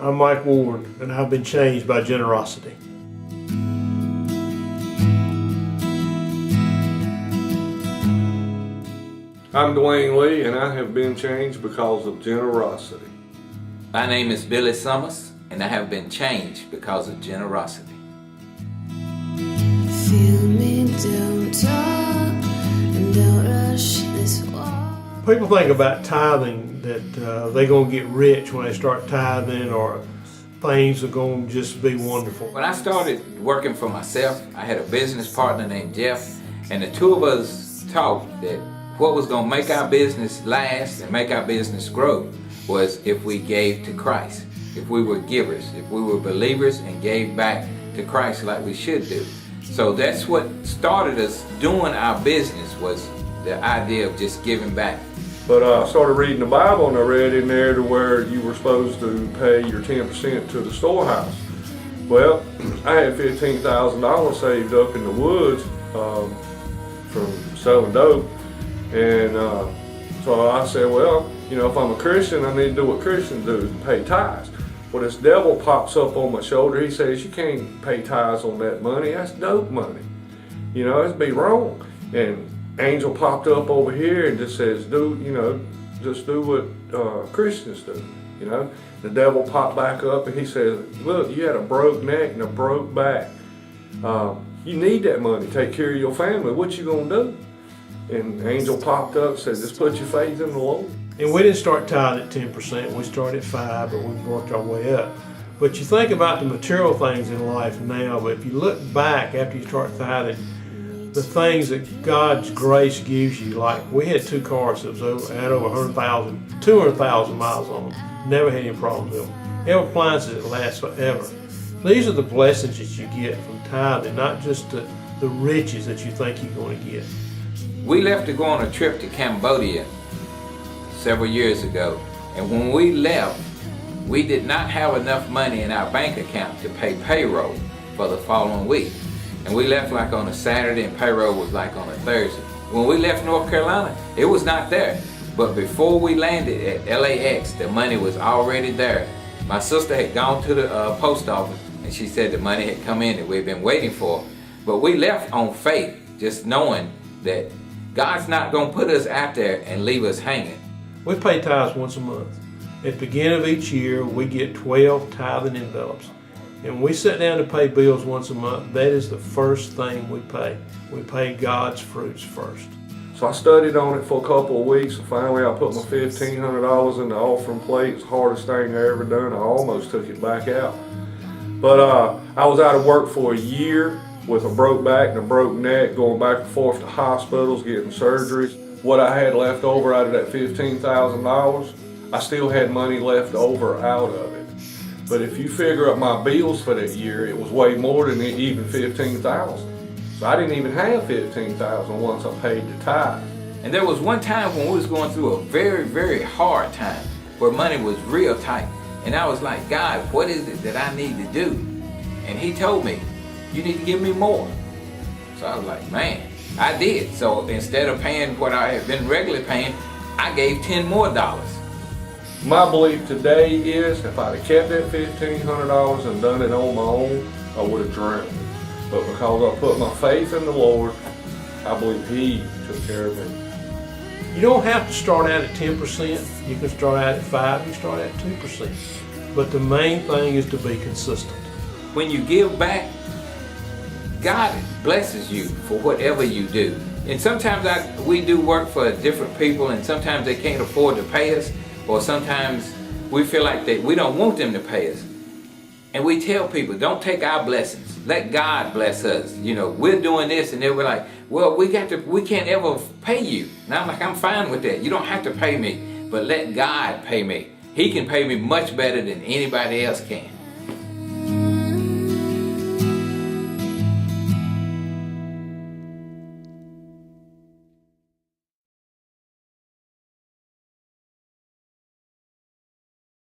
I'm Mike Ward, and I've been changed by generosity. I'm Dwayne Lee, and I have been changed because of generosity. My name is Billy Summers, and I have been changed because of generosity. Feel me, don't talk, and don't rush this walk. People think about tithing that they're going to get rich when they start tithing, or things are going to just be wonderful. When I started working for myself, I had a business partner named Jeff, and the two of us talked that what was going to make our business last and make our business grow was if we gave to Christ, if we were givers, if we were believers and gave back to Christ like we should do. So that's what started us doing our business, was the idea of just giving back. But I started reading the Bible, and I read in there to where you were supposed to pay your 10% to the storehouse. Well, I had $15,000 saved up in the woods from selling dope, and so I said, well, you know, if I'm a Christian, I need to do what Christians do, is pay tithes. Well, this devil pops up on my shoulder. He says, you can't pay tithes on that money. That's dope money. You know, it'd be wrong. And Angel popped up over here and just says, just do what Christians do, you know. The devil popped back up and he says, look, you had a broke neck and a broke back. You need that money, take care of your family. What you gonna do? And Angel popped up and said, just put your faith in the Lord. And we didn't start tithing at 10%, we started at 5%, but we worked our way up. But you think about the material things in life now, but if you look back after you start tithing, the things that God's grace gives you, like we had 2 cars that had over 200,000 miles on them. Never had any problems with them. Have appliances that last forever. These are the blessings that you get from tithing, not just the riches that you think you're going to get. We left to go on a trip to Cambodia several years ago, and when we left, we did not have enough money in our bank account to pay payroll for the following week. And we left like on a Saturday, and payroll was like on a Thursday. When we left North Carolina, it was not there. But before we landed at LAX, the money was already there. My sister had gone to the post office, and she said the money had come in that we'd been waiting for. But we left on faith, just knowing that God's not going to put us out there and leave us hanging. We pay tithes once a month. At the beginning of each year, we get 12 tithing envelopes. And when we sit down to pay bills once a month, that is the first thing we pay. We pay God's fruits first. So I studied on it for a couple of weeks, and finally I put my $1,500 in the offering plate. It's the hardest thing I ever done. I almost took it back out. But I was out of work for a year with a broke back and a broke neck, going back and forth to hospitals, getting surgeries. What I had left over out of that $15,000, I still had money left over out of it. But if you figure up my bills for that year, it was way more than even $15,000. So I didn't even have $15,000 once I paid the tithe. And there was one time when we was going through a very, very hard time where money was real tight. And I was like, God, what is it that I need to do? And he told me, you need to give me more. So I was like, man, I did. So instead of paying what I had been regularly paying, I gave $10 more. My belief today is if I'd have kept that $1,500 and done it on my own, I would have drowned. But because I put my faith in the Lord, I believe He took care of me. You don't have to start out at 10%. You can start out at 5%, you can start out at 2%. But the main thing is to be consistent. When you give back, God blesses you for whatever you do. And sometimes we do work for different people, and sometimes they can't afford to pay us, or sometimes we feel like that we don't want them to pay us. And we tell people, don't take our blessings. Let God bless us. You know, we're doing this, and they were like, well, we can't ever pay you. And I'm like, I'm fine with that. You don't have to pay me, but let God pay me. He can pay me much better than anybody else can.